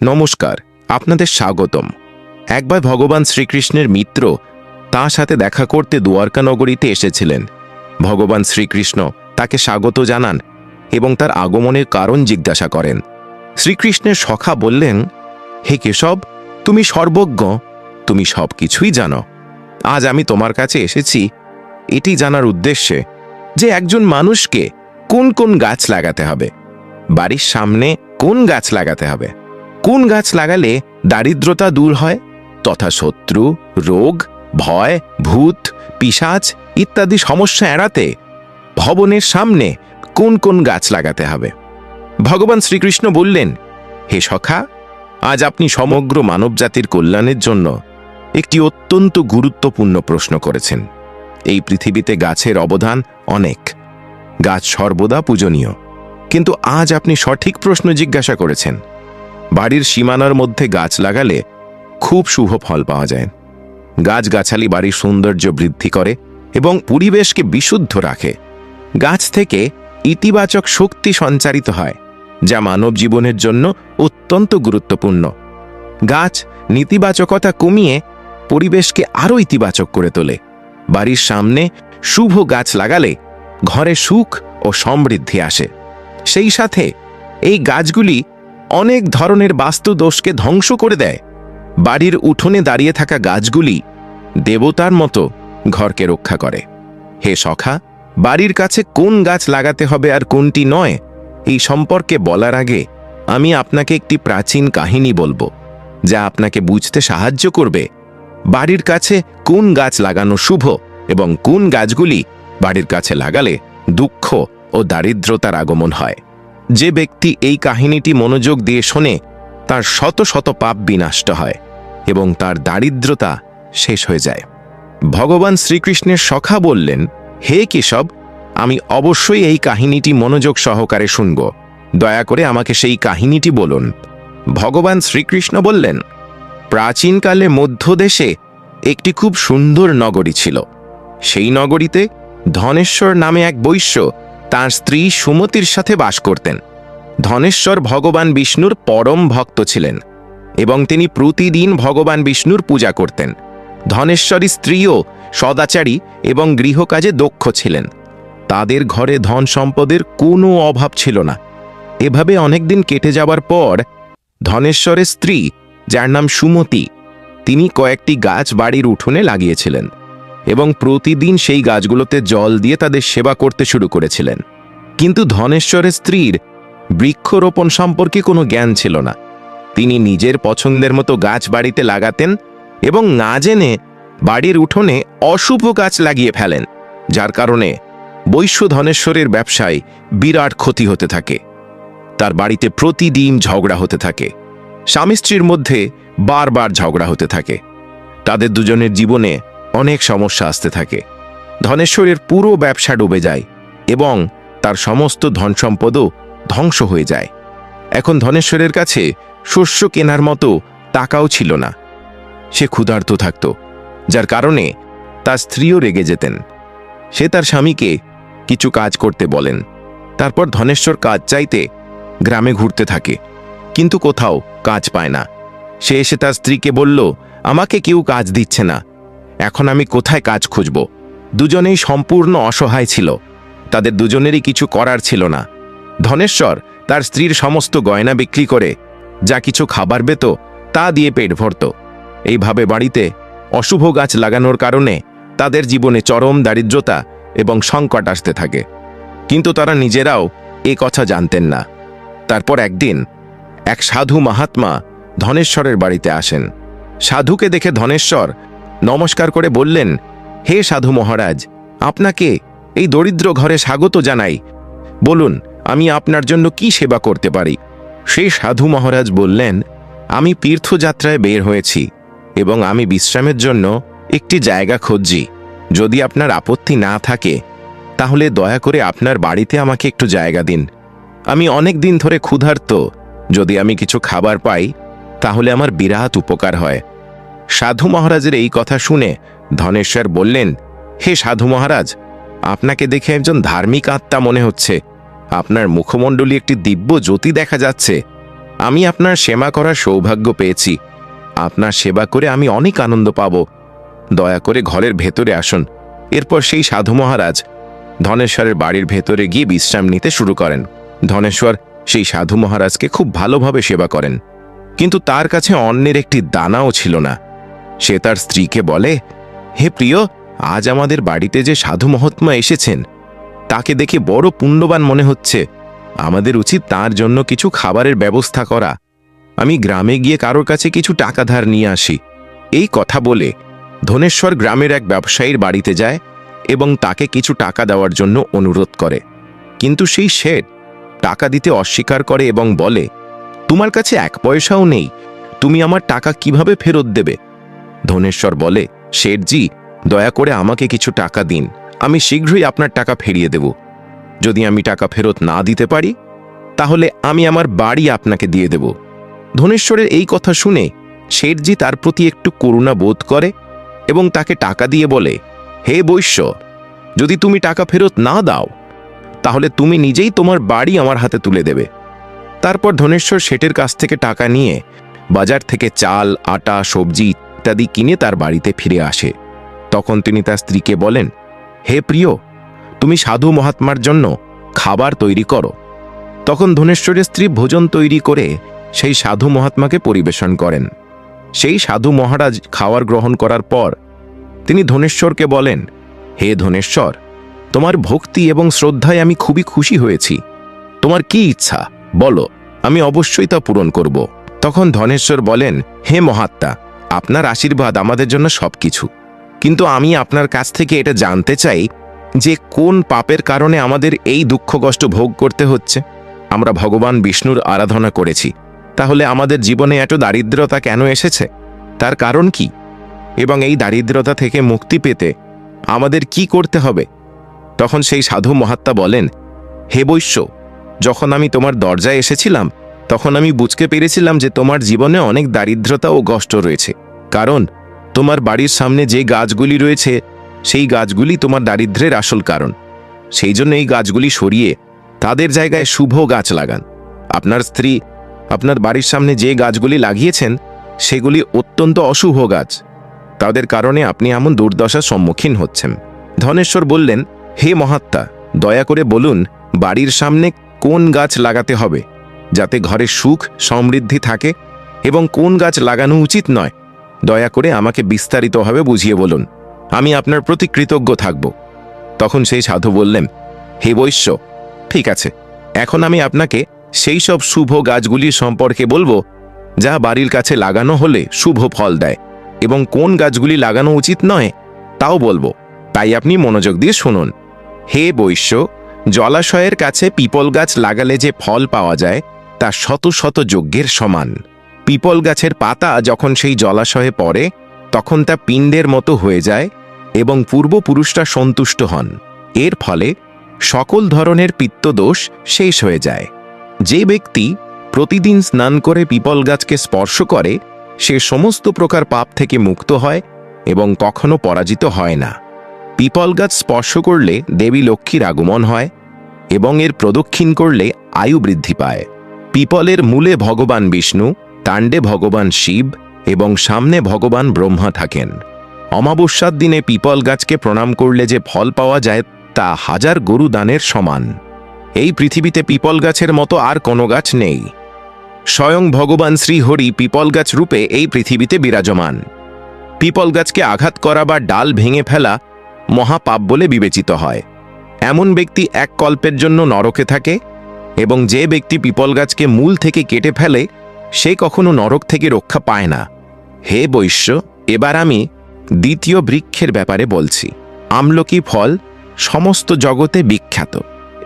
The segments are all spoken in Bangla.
নমস্কার, আপনাদের স্বাগতম। একবার ভগবান শ্রীকৃষ্ণের মিত্র তাঁর সাথে দেখা করতে দ্বারকা নগরীতে এসেছিলেন। ভগবান শ্রীকৃষ্ণ তাকে স্বাগত জানান এবং তার আগমনের কারণ জিজ্ঞাসা করেন। শ্রীকৃষ্ণের সখা বললেন, হে কেশব, তুমি সর্বজ্ঞ, তুমি সব কিছুই জানো। আজ আমি তোমার কাছে এসেছি এটি জানার উদ্দেশ্যে যে একজন মানুষকে কোন কোন গাছ লাগাতে হবে, বাড়ির সামনে কোন গাছ লাগাতে হবে, কোন গাছ লাগালে দারিদ্রতা দূর হয় তথা শত্রু, রোগ, ভয়, ভূত, পিশাচ ইত্যাদি সমস্যা এড়াতে ভবনের সামনে কোন কোন গাছ লাগাতে হবে। ভগবান শ্রীকৃষ্ণ বললেন, হে সখা, আজ আপনি সমগ্র মানবজাতির কল্যাণের জন্য একটি অত্যন্ত গুরুত্বপূর্ণ প্রশ্ন করেছেন। এই পৃথিবীতে গাছের অবদান অনেক, গাছ সর্বদা পূজনীয়, কিন্তু আজ আপনি সঠিক প্রশ্ন জিজ্ঞাসা করেছেন। বাড়ির সীমানার মধ্যে গাছ লাগালে খুব শুভ ফল পাওয়া যায়। গাছগাছালি বাড়ির সৌন্দর্য বৃদ্ধি করে এবং পরিবেশকে বিশুদ্ধ রাখে। গাছ থেকে ইতিবাচক শক্তি সঞ্চারিত হয়, যা মানব জীবনের জন্য অত্যন্ত গুরুত্বপূর্ণ। গাছ নেতিবাচকতা কমিয়ে পরিবেশকে আরও ইতিবাচক করে তোলে। বাড়ির সামনে শুভ গাছ লাগালে ঘরে সুখ ও সমৃদ্ধি আসে। সেই সাথে এই গাছগুলি অনেক ধরনের বাস্তু দোষকে ধ্বংস করে দেয়। বাড়ির উঠোনে দাঁড়িয়ে থাকা গাছগুলি দেবতার মতো ঘরকে রক্ষা করে। হে সখা, বাড়ির কাছে কোন গাছ লাগাতে হবে আর কোনটি নয়, এই সম্পর্কে বলার আগে আমি আপনাকে একটি প্রাচীন কাহিনী বলবো, যা আপনাকে বুঝতে সাহায্য করবে বাড়ির কাছে কোন গাছ লাগানো শুভ এবং কোন গাছগুলি বাড়ির কাছে লাগালে দুঃখ ও দারিদ্রতার আগমন হয়। যে ব্যক্তি এই কাহিনীটি মনোযোগ দিয়ে শোনে, তার শত শত পাপ বিনষ্ট হয় এবং তার দারিদ্রতা শেষ হয়ে যায়। ভগবান শ্রীকৃষ্ণের সখা বললেন, হে কেশব, আমি অবশ্যই এই কাহিনীটি মনোযোগ সহকারে শুনব। দয়া করে আমাকে সেই কাহিনীটি বলুন। ভগবান শ্রীকৃষ্ণ বললেন, প্রাচীনকালে মধ্যদেশে একটি খুব সুন্দর নগরী ছিল। সেই নগরীতে ধনেশ্বর নামে এক বৈশ্য তাঁর স্ত্রী সুমতির সাথে বাস করতেন। ধনেশ্বর ভগবান বিষ্ণুর পরম ভক্ত ছিলেন এবং তিনি প্রতিদিন ভগবান বিষ্ণুর পূজা করতেন। ধনেশ্বরী স্ত্রীও সদাচারী এবং গৃহকাজে দক্ষ ছিলেন। তাদের ঘরে ধন সম্পদের কোনো অভাব ছিল না। এভাবে অনেকদিন কেটে যাবার পর ধনেশ্বরের স্ত্রী, যার নাম সুমতি, তিনি কয়েকটি গাছ বাড়ির উঠোনে লাগিয়েছিলেন এবং প্রতিদিন সেই গাছগুলোতে জল দিয়ে তাদের সেবা করতে শুরু করেছিলেন। কিন্তু ধনেশ্বরের স্ত্রীর বৃক্ষরোপণ সম্পর্কে কোনো জ্ঞান ছিল না। তিনি নিজের পছন্দের মতো গাছ বাড়িতে লাগাতেন এবং না জেনে বাড়ির উঠোনে অশুভ গাছ লাগিয়ে ফেলেন, যার কারণে বৈশ্য ধনেশ্বরের ব্যবসায় বিরাট ক্ষতি হতে থাকে। তার বাড়িতে প্রতিদিন ঝগড়া হতে থাকে। স্বামী স্ত্রীর মধ্যে বারবার ঝগড়া হতে থাকে। তাদের দুজনের জীবনে অনেক সমস্যা আসতে থাকে। ধনেশ্বরের পুরো ব্যবসা ডুবে যায় এবং তার সমস্ত ধন সম্পদও ধ্বংস হয়ে যায়। এখন ধনেশ্বরের কাছে শস্য কেনার মতো টাকাও ছিল না। সে ক্ষুধার্ত থাকত, যার কারণে তার স্ত্রীও রেগে যেতেন। সে তার স্বামীকে কিছু কাজ করতে বলেন। তারপর ধনেশ্বর কাজ চাইতে গ্রামে ঘুরতে থাকে, কিন্তু কোথাও কাজ পায় না। সে এসে তার স্ত্রীকে বলল, আমাকে কেউ কাজ দিচ্ছে না, এখন আমি কোথায় কাজ খুঁজব? দুজনেই সম্পূর্ণ অসহায় ছিল। তাদের দুজনেরই কিছু করার ছিল না। ধনেশ্বর তার স্ত্রীর সমস্ত গয়না বিক্রি করে যা কিছু খাবার পেত তা দিয়ে পেট ভরত। এইভাবে বাড়িতে অশুভ গাছ লাগানোর কারণে তাদের জীবনে চরম দারিদ্রতা এবং সংকট আসতে থাকে, কিন্তু তারা নিজেরাও এ কথা জানতেন না। তারপর একদিন এক সাধু মহাত্মা ধনেশ্বরের বাড়িতে আসেন। সাধুকে দেখে ধনেশ্বর নমস্কার করে বললেন, হে সাধু মহারাজ, আপনাকে এই দরিদ্র ঘরে স্বাগত জানাই। বলুন, আমি আপনার জন্য কি সেবা করতে পারি? সেই সাধু মহারাজ বললেন, আমি তীর্থযাত্রায় বের হয়েছি এবং আমি বিশ্রামের জন্য একটি জায়গা খুঁজছি। যদি আপনার আপত্তি না থাকে তাহলে দয়া করে আপনার বাড়িতে আমাকে একটু জায়গা দিন। আমি অনেক দিন ধরে ক্ষুধার্ত, যদি আমি কিছু খাবার পাই তাহলে আমার বিরাট উপকার হয়। সাধু মহারাজের এই কথা শুনে ধনেশ্বর বললেন, হে সাধু মহারাজ, আপনাকে দেখে একজন ধার্মিক আত্মা মনে হচ্ছে। আপনার মুখমণ্ডলী একটি দিব্য জ্যোতি দেখা যাচ্ছে। আমি আপনার সেবা করার সৌভাগ্য পেয়েছি। আপনার সেবা করে আমি অনেক আনন্দ পাব। দয়া করে ঘরের ভেতরে আসুন। এরপর সেই সাধু মহারাজ ধনেশ্বরের বাড়ির ভেতরে গিয়ে বিশ্রাম নিতে শুরু করেন। ধনেশ্বর সেই সাধু মহারাজকে খুব ভালোভাবে সেবা করেন, কিন্তু তার কাছে অন্যের একটি দানাও ছিল না। সে তার স্ত্রীকে বলে, হে প্রিয়, আজ আমাদের বাড়িতে যে সাধু মহাত্মা এসেছেন তাকে দেখে বড় পুণ্যবান মনে হচ্ছে। আমাদের উচিত তার জন্য কিছু খাবারের ব্যবস্থা করা। আমি গ্রামে গিয়ে কারোর কাছে কিছু টাকা ধার নিয়ে আসি। এই কথা বলে ধনেশ্বর গ্রামের এক ব্যবসায়ীর বাড়িতে যায় এবং তাকে কিছু টাকা দেওয়ার জন্য অনুরোধ করে, কিন্তু সেই শেঠ টাকা দিতে অস্বীকার করে এবং বলে, তোমার কাছে 1 পয়সাও নেই, তুমি আমার টাকা কিভাবে ফেরত দেবে? ধনেশ্বর বলে, শেঠজি, দয়া করে আমাকে কিছু টাকা দিন, আমি শীঘ্রই আপনার টাকা ফিরিয়ে দেব। যদি আমি টাকা ফেরত না দিতে পারি তাহলে আমি আমার বাড়ি আপনাকে দিয়ে দেব। ধনেশ্বরের এই কথা শুনে শেঠজি তার প্রতি একটু করুণা বোধ করে এবং তাকে টাকা দিয়ে বলে, হে বৈশ্য, যদি তুমি টাকা ফেরত না দাও তাহলে তুমি নিজেই তোমার বাড়ি আমার হাতে তুলে দেবে। তারপর ধনেশ্বর শেঠের কাছ থেকে টাকা নিয়ে বাজার থেকে চাল, আটা, সবজি ইত্যাদি কিনে তার বাড়িতে ফিরে আসে। তখন তিনি তার স্ত্রীকে বলেন, হে প্রিয়, তুমি সাধু মহাত্মার জন্য খাবার তৈরি করো। তখন ধনেশ্বরের স্ত্রী ভোজন তৈরি করে সেই সাধু মহাত্মাকে পরিবেশন করেন। সেই সাধু মহারাজ খাবার গ্রহণ করার পর তিনি ধনেশ্বরকে বলেন, হে ধনেশ্বর, তোমার ভক্তি এবং শ্রদ্ধায় আমি খুবই খুশি হয়েছি। তোমার কি ইচ্ছা বলো, আমি অবশ্যই তা পূরণ করব। তখন ধনেশ্বর বলেন, হে মহাত্মা, আপনার আশীর্বাদ আমাদের জন্য সবকিছু, কিন্তু আমি আপনার কাছ থেকে এটা জানতে চাই যে কোন পাপের কারণে আমাদের এই দুঃখ কষ্ট ভোগ করতে হচ্ছে। আমরা ভগবান বিষ্ণুর আরাধনা করেছি, তাহলে আমাদের জীবনে এত দারিদ্রতা কেন এসেছে? তার কারণ কি? এবং এই দারিদ্রতা থেকে মুক্তি পেতে আমাদের কি করতে হবে? তখন সেই সাধু মহাত্মা বলেন, হে বৈশ্য, যখন আমি তোমার দরজায় এসেছিলাম তখন আমি বুঝতে পেরেছিলাম যে তোমার জীবনে অনেক দারিদ্রতা ও কষ্ট রয়েছে, কারণ তোমার বাড়ির সামনে যে গাছগুলি রয়েছে সেই গাছগুলি তোমার দারিদ্র্যের আসল কারণ। সেই জন্য এই গাছগুলি সরিয়ে তাদের জায়গায় শুভ গাছ লাগান। আপনার স্ত্রী আপনার বাড়ির সামনে যে গাছগুলি লাগিয়েছেন সেগুলি অত্যন্ত অশুভ গাছ, তাদের কারণে আপনি এমন দুর্দশার সম্মুখীন হচ্ছেন। ধনেশ্বর বললেন, হে মহাত্মা, দয়া করে বলুন বাড়ির সামনে কোন গাছ লাগাতে হবে যাতে ঘরে সুখ সমৃদ্ধি থাকে, এবং কোন গাছ লাগানো উচিত নয়। দয়া করে আমাকে বিস্তারিতভাবে বুঝিয়ে বলুন, আমি আপনার প্রতি কৃতজ্ঞ থাকব। তখন সেই সাধু বললেন, হে বৈশ্য, ঠিক আছে, এখন আমি আপনাকে সেই সব শুভ গাছগুলির সম্পর্কে বলবো যা বাড়ির কাছে লাগানো হলে শুভ ফল দেয়, এবং কোন গাছগুলি লাগানো উচিত নয় তাও বলবো, তাই আপনি মনোযোগ দিয়ে শুনুন। হে বৈশ্য, জলাশয়ের কাছে পিপল গাছ লাগালে যে ফল পাওয়া যায় তা শত শত যজ্ঞের সমান। পিপল গাছের পাতা যখন সেই জলাশয়ে পড়ে তখন তা পিণ্ডের মতো হয়ে যায় এবং পূর্বপুরুষরা সন্তুষ্ট হন। এর ফলে সকল ধরনের পিত্তদোষ শেষ হয়ে যায়। যে ব্যক্তি প্রতিদিন স্নান করে পিপল গাছকে স্পর্শ করে সে সমস্ত প্রকার পাপ থেকে মুক্ত হয় এবং কখনো পরাজিত হয় না। পিপল গাছ স্পর্শ করলে দেবী লক্ষ্মীর আগমন হয় এবং এর প্রদক্ষিণ করলে আয়ু বৃদ্ধি পায়। পিপলের মূলে ভগবান বিষ্ণু, তাণ্ডে ভগবান শিব এবং সামনে ভগবান ব্রহ্মা থাকেন। অমাবস্যার দিনে পিপল গাছকে প্রণাম করলে যে ফল পাওয়া যায় তা 1000 গরু দানের সমান। এই পৃথিবীতে পিপল গাছের মতো আর কোনো গাছ নেই। স্বয়ং ভগবান শ্রীহরি পিপল গাছ রূপে এই পৃথিবীতে বিরাজমান। পিপল গাছকে আঘাত করা বা ডাল ভেঙে ফেলা মহাপাপ বলে বিবেচিত হয়। এমন ব্যক্তি 1 কল্পের জন্য নরকে থাকে, এবং যে ব্যক্তি পিপল গাছকে মূল থেকে কেটে ফেলে সে কখনো নরক থেকে রক্ষা পায় না। হে বৈশ্য, এবার আমি দ্বিতীয় বৃক্ষের ব্যাপারে বলছি। আমলকি ফল সমস্ত জগতে বিখ্যাত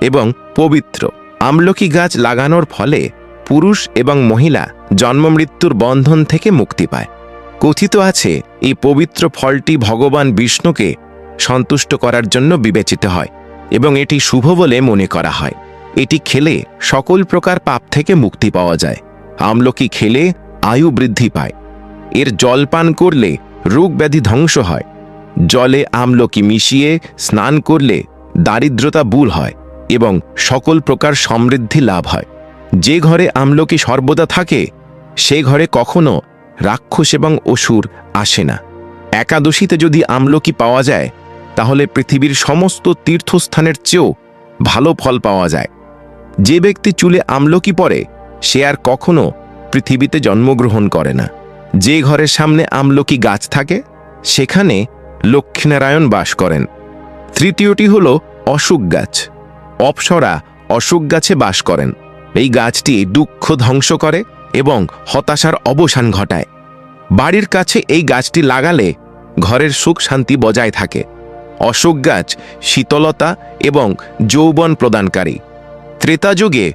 এবং পবিত্র। আমলকি গাছ লাগানোর ফলে পুরুষ এবং মহিলা জন্মমৃত্যুর বন্ধন থেকে মুক্তি পায়। কথিত আছে এই পবিত্র ফলটি ভগবান বিষ্ণুকে সন্তুষ্ট করার জন্য বিবেচিত হয় এবং এটি শুভ বলে মনে করা হয়। এটি খেলে সকল প্রকার পাপ থেকে মুক্তি পাওয়া যায়। আমলকি খেলে আয়ু বৃদ্ধি পায়। এর জল পান করলে রোগ ব্যাধি ধ্বংস হয়। জলে আমলকি মিশিয়ে স্নান করলে দারিদ্রতা দূর হয় এবং সকল প্রকার সমৃদ্ধি লাভ হয়। যে ঘরে আমলকি সর্বদা থাকে সে ঘরে কখনো রাক্ষস এবং অসুর আসে না। একাদশীতে যদি আমলকি পাওয়া যায় তাহলে পৃথিবীর সমস্ত তীর্থস্থানের চেয়েও ভালো ফল পাওয়া যায়। যে ব্যক্তি চুলে আমলকি পরে সে আর কখনো পৃথিবীতে জন্মগ্রহণ করে না। যে ঘরের সামনে আমলকি গাছ থাকে সেখানে লক্ষ্মীনারায়ণ বাস করেন। তৃতীয়টি হল অশোক গাছ। অপ্সরা অশোক গাছে বাস করেন। এই গাছটি দুঃখ ধ্বংস করে এবং হতাশার অবসান ঘটায়। বাড়ির কাছে এই গাছটি লাগালে ঘরের সুখ শান্তি বজায় থাকে। অশোক গাছ শীতলতা এবং যৌবন প্রদানকারী। ত্রেতা যুগে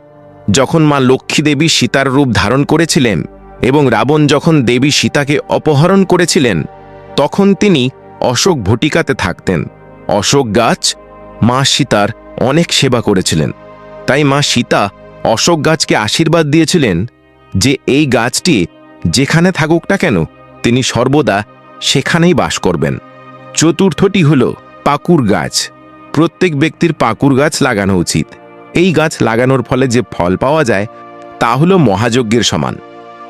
যখন মা লক্ষ্মী দেবী সীতার রূপ ধারণ করেছিলেন এবং রাবণ যখন দেবী সীতাকে অপহরণ করেছিলেন তখন তিনি অশোক ভটিকাতে থাকতেন। অশোক গাছ মা সীতার অনেক সেবা করেছিলেন। তাই মা সীতা অশোক গাছকে আশীর্বাদ দিয়েছিলেন যে এই গাছটি যেখানে থাকুক না কেন তিনি সর্বদা সেখানেই বাস করবেন। চতুর্থটি হল পাকুর গাছ। প্রত্যেক ব্যক্তির পাকুর গাছ লাগানো উচিত। এই গাছ লাগানোর ফলে যে ফল পাওয়া যায় তা হল মহাযজ্ঞের সমান।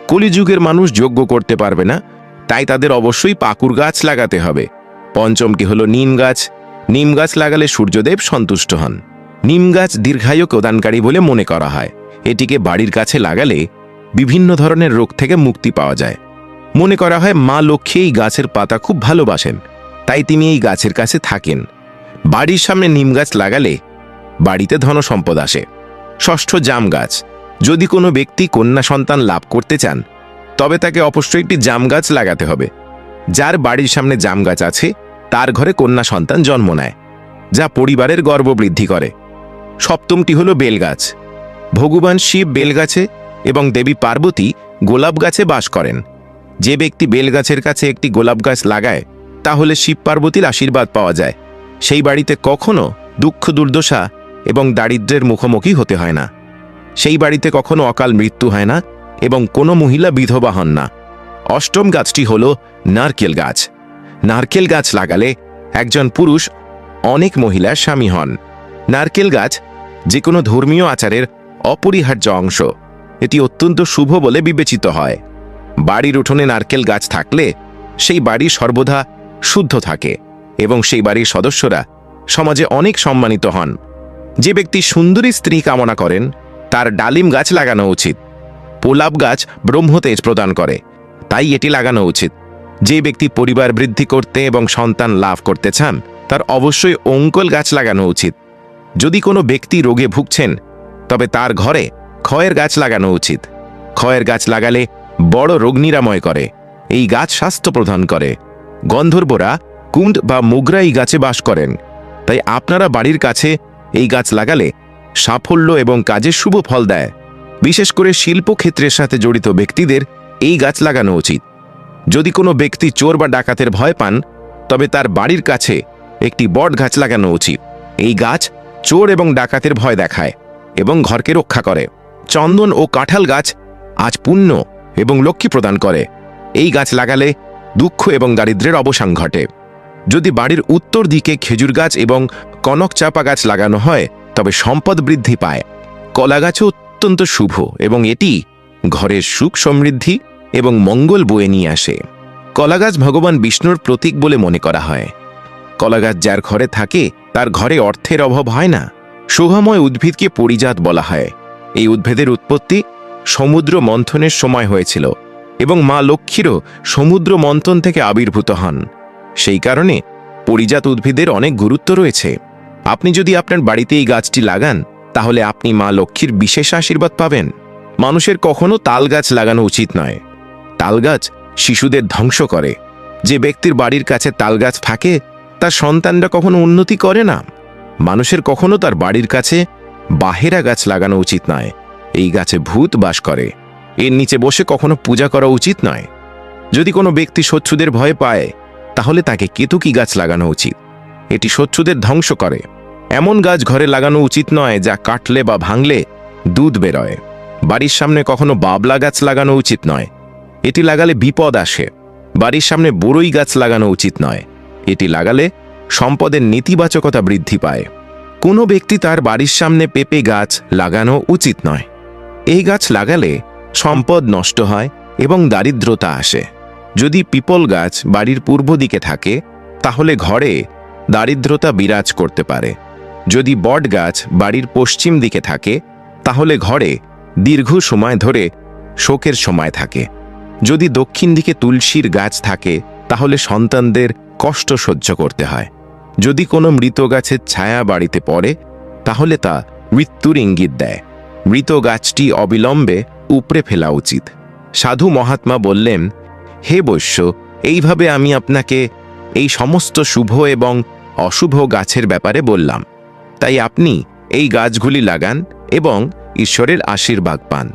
কলিযুগের মানুষ যজ্ঞ করতে পারবে না, তাই তাদের অবশ্যই পাকুর গাছ লাগাতে হবে। পঞ্চমটি হল নিম গাছ। নিম গাছ লাগালে সূর্যদেব সন্তুষ্ট হন। নিম গাছ দীর্ঘায়ু প্রদানকারী বলে মনে করা হয়। এটিকে বাড়ির কাছে লাগালে বিভিন্ন ধরনের রোগ থেকে মুক্তি পাওয়া যায়। মনে করা হয় মা লক্ষ্মী এই গাছের পাতা খুব ভালোবাসেন, তাই তিনি এই গাছের কাছে থাকেন। বাড়ির সামনে নিম গাছ লাগালে বাড়িতে ধন সম্পদ আসে। ষষ্ঠ জাম গাছ। যদি কোনো ব্যক্তি কন্যা সন্তান লাভ করতে চান তবে তাকে অবশ্যই একটি জাম গাছ লাগাতে হবে। যার বাড়ির সামনে জাম গাছ আছে তার ঘরে কন্যা সন্তান জন্ম নেয়, যা পরিবারের গর্ব বৃদ্ধি করে। সপ্তমটি হল বেলগাছ। ভগবান শিব বেলগাছে এবং দেবী পার্বতী গোলাপ গাছে বাস করেন। যে ব্যক্তি বেলগাছের কাছে একটি গোলাপ গাছ লাগায় তাহলে শিব পার্বতীর আশীর্বাদ পাওয়া যায়। সেই বাড়িতে কখনো দুঃখ দুর্দশা এবং দারিদ্র্যের মুখোমুখি হতে হয় না। সেই বাড়িতে কখনো অকাল মৃত্যু হয় না এবং কোনো মহিলা বিধবা হন না। অষ্টম গাছটি হল নারকেল গাছ। নারকেল গাছ লাগালে একজন পুরুষ অনেক মহিলার স্বামী হন। নারকেল গাছ যে কোনো ধর্মীয় আচারের অপরিহার্য অংশ। এটি অত্যন্ত শুভ বলে বিবেচিত হয়। বাড়ির উঠোনে নারকেল গাছ থাকলে সেই বাড়ি সর্বদা শুদ্ধ থাকে এবং সেই বাড়ির সদস্যরা সমাজে অনেক সম্মানিত হন। যে ব্যক্তি সুন্দরী স্ত্রী কামনা করেন তার ডালিম গাছ লাগানো উচিত। পোলাপ গাছ ব্রহ্মতেজ প্রদান করে, তাই এটি লাগানো উচিত। যে ব্যক্তি পরিবার বৃদ্ধি করতে এবং সন্তান লাভ করতে চান তার অবশ্যই অঙ্কল গাছ লাগানো উচিত। যদি কোনো ব্যক্তি রোগে ভুগছেন তবে তার ঘরে খয়ের গাছ লাগানো উচিত। খয়ের গাছ লাগালে বড় রোগ নিরাময় করে। এই গাছ স্বাস্থ্য প্রদান করে। গন্ধর্বরা কুন্ড বা মুগরা এই গাছে বাস করেন, তাই আপনারা বাড়ির কাছে এই গাছ লাগালে সাফল্য এবং কাজে শুভ ফল দেয়। বিশেষ করে শিল্পক্ষেত্রের সাথে জড়িত ব্যক্তিদের এই গাছ লাগানো উচিত। যদি কোনো ব্যক্তি চোর বা ডাকাতের ভয় পান তবে তার বাড়ির কাছে একটি বট গাছ লাগানো উচিত। এই গাছ চোর এবং ডাকাতের ভয় দেখায় এবং ঘরকে রক্ষা করে। চন্দন ও কাঁঠাল গাছ আজ পুণ্য এবং লক্ষ্মী প্রদান করে। এই গাছ লাগালে দুঃখ এবং দারিদ্র্যের অবসান ঘটে। যদি বাড়ির উত্তর দিকে খেজুর গাছ এবং কনক চাপা গাছ লাগানো হয় তবে সম্পদ বৃদ্ধি পায়। কলা গাছও অত্যন্ত শুভ এবং এটি ঘরের সুখ সমৃদ্ধি এবং মঙ্গল বয়ে নিয়ে আসে। কলা গাছ ভগবান বিষ্ণুর প্রতীক বলে মনে করা হয়। কলা গাছ যার ঘরে থাকে তার ঘরে অর্থের অভাব হয় না। শোভাময় উদ্ভিদকে পরিজাত বলা হয়। এই উদ্ভিদের উৎপত্তি সমুদ্র মন্থনের সময় হয়েছিল এবং মা লক্ষ্মীরও সমুদ্র মন্থন থেকে আবির্ভূত হন। সেই কারণে পরিজাত উদ্ভিদের অনেক গুরুত্ব রয়েছে। আপনি যদি আপনার বাড়িতে এই গাছটি লাগান তাহলে আপনি মা লক্ষ্মীর বিশেষ আশীর্বাদ পাবেন। মানুষের কখনো তাল গাছ লাগানো উচিত নয়। তাল গাছ শিশুদের ধ্বংস করে। যে ব্যক্তির বাড়ির কাছে তাল গাছ থাকে তার সন্তানরা কখনো উন্নতি করে না। মানুষের কখনো তার বাড়ির কাছে বাহেরা গাছ লাগানো উচিত নয়। এই গাছে ভূত বাস করে। এর নিচে বসে কখনো পূজা করা উচিত নয়। যদি কোনো ব্যক্তি শত্রুদের ভয় পায় তাহলে তাকে কেতকী গাছ লাগানো উচিত। এটি শত্রুদের ধ্বংস করে। এমন গাছ ঘরে লাগানো উচিত নয় যা কাটলে বা ভাঙলে দুধ বেরোয়। বাড়ির সামনে কখনো বাবলা গাছ লাগানো উচিত নয়। এটি লাগালে বিপদ আসে। বাড়ির সামনে বড়ই গাছ লাগানো উচিত নয়। এটি লাগালে সম্পদের নেতিবাচকতা বৃদ্ধি পায়। কোনো ব্যক্তি তার বাড়ির সামনে পেঁপে গাছ লাগানো উচিত নয়। এই গাছ লাগালে সম্পদ নষ্ট হয় এবং দারিদ্রতা আসে। যদি পিপল গাছ বাড়ির পূর্ব দিকে থাকে তাহলে ঘরে দারিদ্রতা বিরাজ করতে পারে। যদি বট গাছ বাড়ির পশ্চিম দিকে থাকে তাহলে ঘরে দীর্ঘ সময় ধরে শোকের সময় থাকে। যদি দক্ষিণ দিকে তুলসীর গাছ থাকে তাহলে সন্তানদের কষ্ট সহ্য করতে হয়। যদি কোনো মৃত গাছের ছায়া বাড়িতে পড়ে তাহলে তা মৃত্যুর ইঙ্গিত দেয়। মৃত গাছটি অবিলম্বে উপড়ে ফেলা উচিত। সাধু মহাত্মা বললেন, হে বৈশ্য, এইভাবে আমি আপনাকে এই সমস্ত শুভ এবং অশুভ গাছের ব্যাপারে বললাম, তাই আপনি এই গাছগুলি লাগান এবং ঈশ্বরের আশীর্বাদ পান।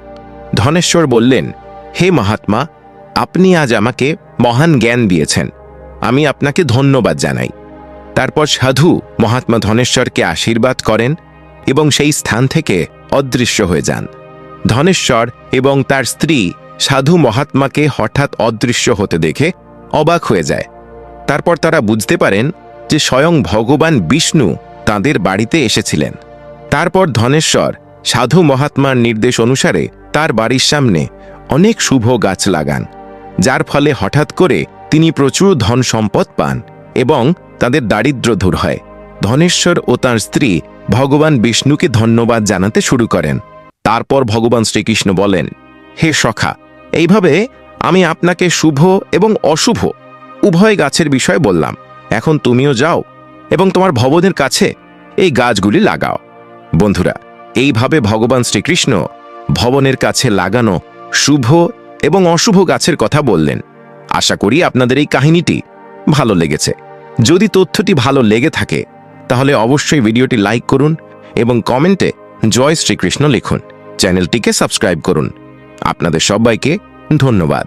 ধনেশ্বর বললেন, হে মহাত্মা, আপনি আজ আমাকে মহান জ্ঞান দিয়েছেন, আমি আপনাকে ধন্যবাদ জানাই। তারপর সাধু মহাত্মা ধনেশ্বরকে আশীর্বাদ করেন এবং সেই স্থান থেকে অদৃশ্য হয়ে যান। ধনেশ্বর এবং তার স্ত্রী সাধু মহাত্মাকে হঠাৎ অদৃশ্য হতে দেখে অবাক হয়ে যায়। তারপর তারা বুঝতে পারেন যে স্বয়ং ভগবান বিষ্ণু তাদের বাড়িতে এসেছিলেন। তারপর ধনেশ্বর সাধু মহাত্মার নির্দেশ অনুসারে তার বাড়ির সামনে অনেক শুভ গাছ লাগান, যার ফলে হঠাৎ করে তিনি প্রচুর ধন সম্পদ পান এবং তাদের দারিদ্র্য দূর হয়। ধনেশ্বর ও তার স্ত্রী ভগবান বিষ্ণুকে ধন্যবাদ জানাতে শুরু করেন। তারপর ভগবান শ্রীকৃষ্ণ বলেন, হে সখা, এইভাবে আমি আপনাকে শুভ এবং অশুভ উভয় গাছের বিষয় বললাম। এখন তুমিও যাও এবং তোমার ভবনের কাছে এই গাছগুলি লাগাও। বন্ধুরা, এইভাবে ভগবান শ্রীকৃষ্ণ ভবনের কাছে লাগানো শুভ এবং অশুভ গাছের কথা বললেন। আশা করি আপনাদের এই কাহিনীটি ভালো লেগেছে। যদি তথ্যটি ভালো লেগে থাকে তাহলে অবশ্যই ভিডিওটি লাইক করুন এবং কমেন্টে জয় শ্রীকৃষ্ণ লিখুন। চ্যানেলটিকে সাবস্ক্রাইব করুন। আপনাদের সবাইকে ধন্যবাদ।